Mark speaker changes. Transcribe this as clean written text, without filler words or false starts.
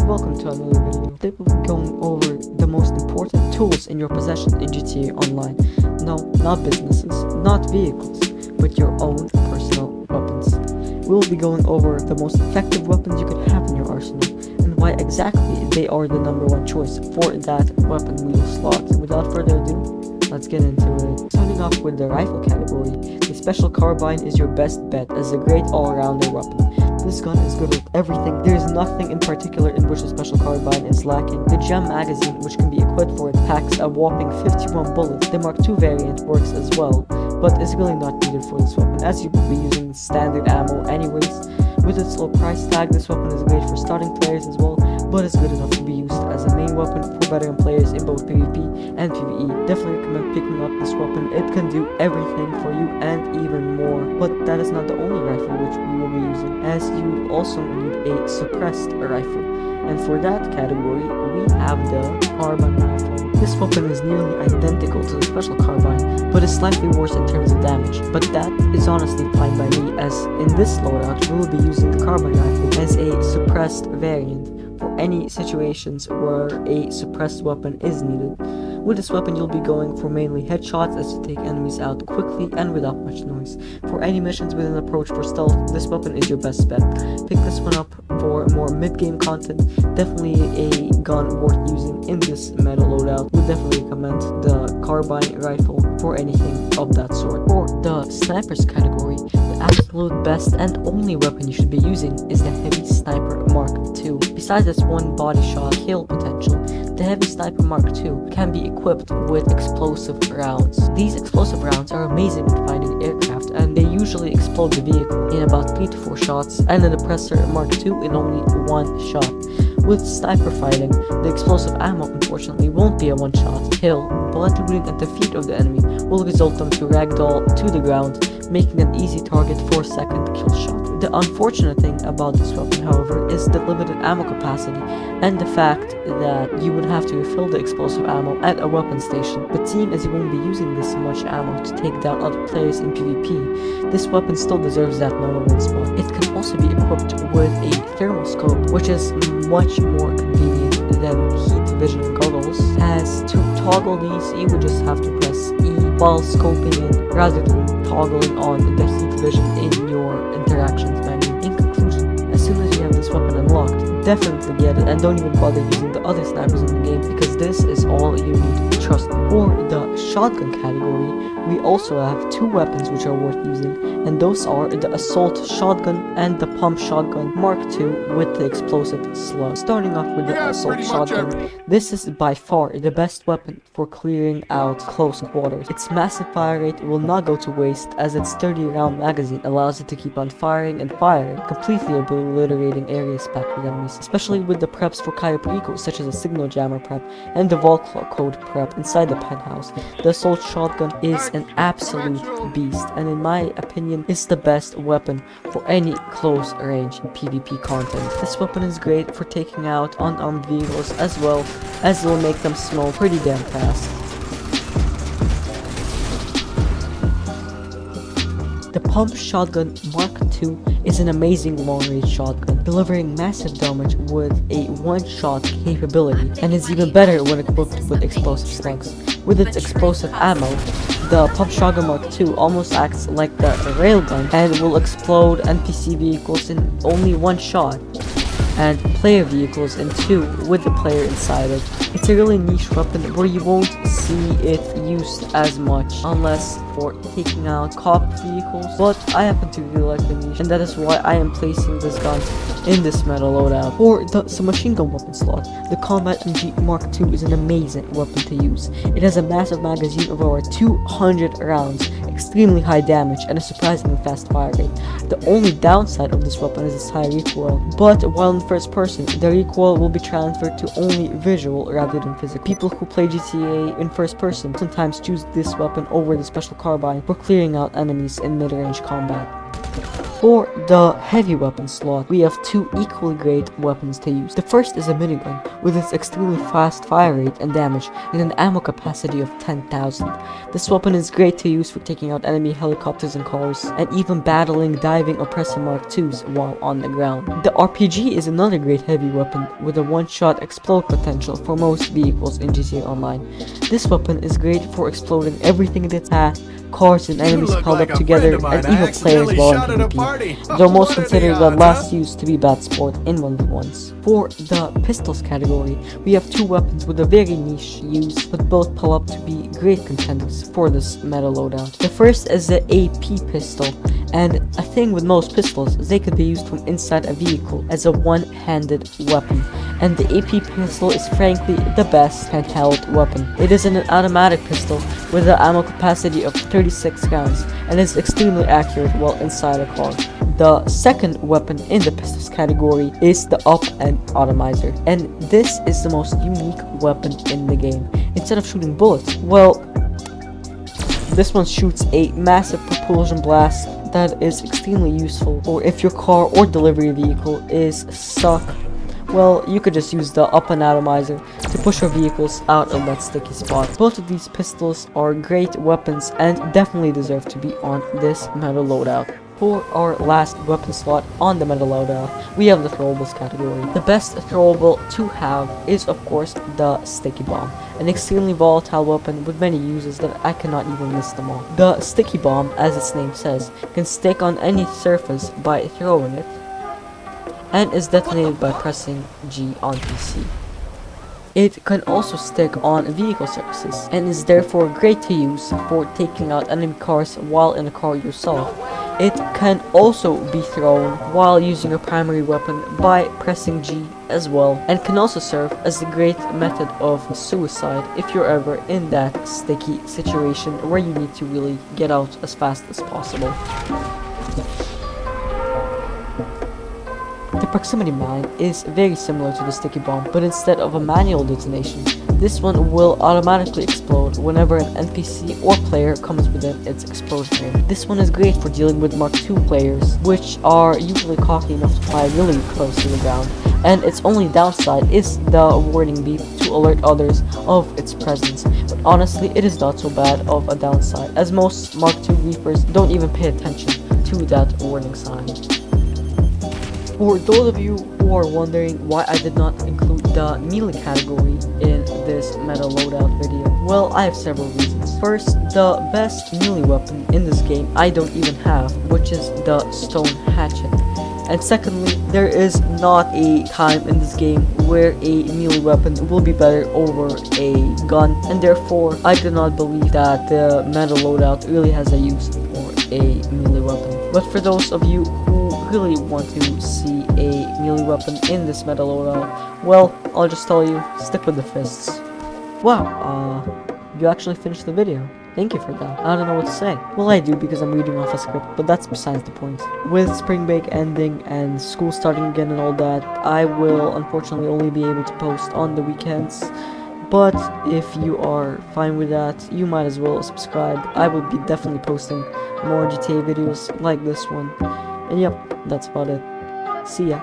Speaker 1: welcome to another video. Today we'll be going over the most important tools in your possession in GTA Online. No, not businesses, not vehicles, but your own personal weapons. We'll be going over the most effective weapons you could have in your arsenal, and why exactly they are the #1 choice for that weapon wheel slot. Without further ado, let's get into it. Starting off with the rifle category, the special carbine is your best bet as a great all-rounder weapon. This gun is good with everything. There is nothing in particular in which the special carbine is lacking. The gem magazine, which can be equipped for it, packs a whopping 51 bullets. The Mark II variant works as well, but is really not needed for this weapon as you will be using standard ammo anyways. With its low price tag, this weapon is great for starting players as well, but is good enough to be used as a main weapon for veteran players in both PvP and PvE. Definitely recommend picking up this weapon. It can do everything for you and even more. But that is not the only rifle which we will be using, as you also need a suppressed rifle. And for that category, we have the carbine rifle. This weapon is nearly identical to the special carbine, but is slightly worse in terms of damage. But that is honestly fine by me, as in this loadout, we will be using the carbine rifle as a suppressed variant for any situations where a suppressed weapon is needed. With this weapon, you'll be going for mainly headshots as you take enemies out quickly and without much noise. For any missions with an approach for stealth, this weapon is your best bet. Pick this one up for more mid-game content. Definitely a gun worth using in this meta loadout. Would definitely recommend the carbine rifle for anything of that sort. For the snipers category, the absolute best and only weapon you should be using is the heavy sniper Mark II. Besides its one body shot kill potential, the heavy sniper Mark II can be equipped with explosive rounds. These explosive rounds are amazing at finding aircraft, and they usually explode the vehicle in about 3 to 4 shots, and the Depressor Mark II in only 1 shot. With sniper fighting, the explosive ammo unfortunately won't be a one-shot kill, but looting at the feet of the enemy will result them to ragdoll to the ground, making an easy target for a second kill shot. The unfortunate thing about this weapon, however, is the limited ammo capacity and the fact that you would have to refill the explosive ammo at a weapon station. But seeing as you won't be using this much ammo to take down other players in PvP, this weapon still deserves that #1 spot. It can also be equipped with a thermoscope, which is much more convenient than heat vision goggles. As to toggle these, you would just have to press E while scoping in rather than toggling on the heat vision in your interactions menu. In conclusion, as soon as you have this weapon unlocked, definitely get it and don't even bother using the other snipers in the game, because this is all you need. Trust me. For the shotgun category, we also have 2 weapons which are worth using, and those are the assault shotgun and the pump shotgun Mark II with the explosive slug. Starting off with the assault shotgun, this is by far the best weapon for clearing out close quarters. Its massive fire rate will not go to waste, as its 30-round magazine allows it to keep on firing and firing, completely obliterating areas packed with enemies, especially with the preps for Kayapuriko, such as a signal jammer prep and the vault code prep inside the penthouse. The assault shotgun is an absolute beast, and in my opinion is the best weapon for any close range PvP content. This weapon is great for taking out unarmed vehicles, as well as it will make them smell pretty damn fast. The pump shotgun Mark II is an amazing long-range shotgun, delivering massive damage with a one-shot capability, and is even better when equipped with explosive slugs. With its explosive ammo, the pump shotgun Mark II almost acts like the railgun and will explode NPC vehicles in only 1 shot, and player vehicles in 2 with the player inside it. It's a really niche weapon where you won't see it used as much unless for taking out cop vehicles, but I happen to really like the niche, and that is why I am placing this gun in this meta loadout. For the submachine gun weapon slot, the Combat MG Mark II is an amazing weapon to use. It has a massive magazine of over 200 rounds, extremely high damage, and a surprisingly fast fire rate. The only downside of this weapon is its high recoil, but while in first person, the recoil will be transferred to only visual rather than physical. People who play GTA in first person sometimes choose this weapon over the special carbine for clearing out enemies in mid-range combat. For the heavy weapon slot, we have two equally great weapons to use. The first is a minigun, with its extremely fast fire rate and damage, and an ammo capacity of 10,000. This weapon is great to use for taking out enemy helicopters and cars, and even battling diving oppressor Mark IIs while on the ground. The RPG is another great heavy weapon, with a one-shot explode potential for most vehicles in GTA Online. This weapon is great for exploding everything in its path, cars and enemies piled up together, and even players while in PvP, though most consider the last use to be bad sport in 1v1s. For the pistols category, we have two weapons with a very niche use, but both pull up to be great contenders for this meta loadout. The first is the AP pistol, and a thing with most pistols is they could be used from inside a vehicle as a one-handed weapon, and the AP pistol is frankly the best handheld weapon. It is an automatic pistol with an ammo capacity of 36 rounds and is extremely accurate while inside a car. The second weapon in the pistols category is the up-end atomizer, and this is the most unique weapon in the game. Instead of shooting bullets, well, this one shoots a massive propulsion blast that is extremely useful, or if your car or delivery vehicle is stuck, well, you could just use the up-and atomizer to push your vehicles out of that sticky spot. Both of these pistols are great weapons and definitely deserve to be on this meta loadout. For our last weapon slot on the meta loadout, we have the throwables category. The best throwable to have is of course the sticky bomb, an extremely volatile weapon with many uses that I cannot even list them all. The sticky bomb, as its name says, can stick on any surface by throwing it, and is detonated by pressing G on PC. It can also stick on vehicle surfaces, and is therefore great to use for taking out enemy cars while in a car yourself. It can also be thrown while using a primary weapon by pressing G as well, and can also serve as a great method of suicide if you're ever in that sticky situation where you need to really get out as fast as possible. The proximity mine is very similar to the sticky bomb, but instead of a manual detonation, this one will automatically explode whenever an NPC or player comes within its explosion range. This one is great for dealing with Mark II players, which are usually cocky enough to fly really close to the ground, and its only downside is the warning beep to alert others of its presence. But honestly, it is not so bad of a downside, as most Mark II Reapers don't even pay attention to that warning sign. For those of you who are wondering why I did not include the melee category in this meta loadout video, well, I have several reasons. First, the best melee weapon in this game I don't even have, which is the stone hatchet. And secondly, there is not a time in this game where a melee weapon will be better over a gun, and therefore I do not believe that the meta loadout really has a use for a melee weapon. But for those of you who really want to see a melee weapon in this meta loadout, well, I'll just tell you, stick with the fists. Wow, you actually finished the video. Thank you for that. I don't know what to say. Well, I do because I'm reading off a script, but that's besides the point. With spring break ending and school starting again and all that, I will unfortunately only be able to post on the weekends. But if you are fine with that, you might as well subscribe. I will be definitely posting more GTA videos like this one. And yep, that's about it. See ya.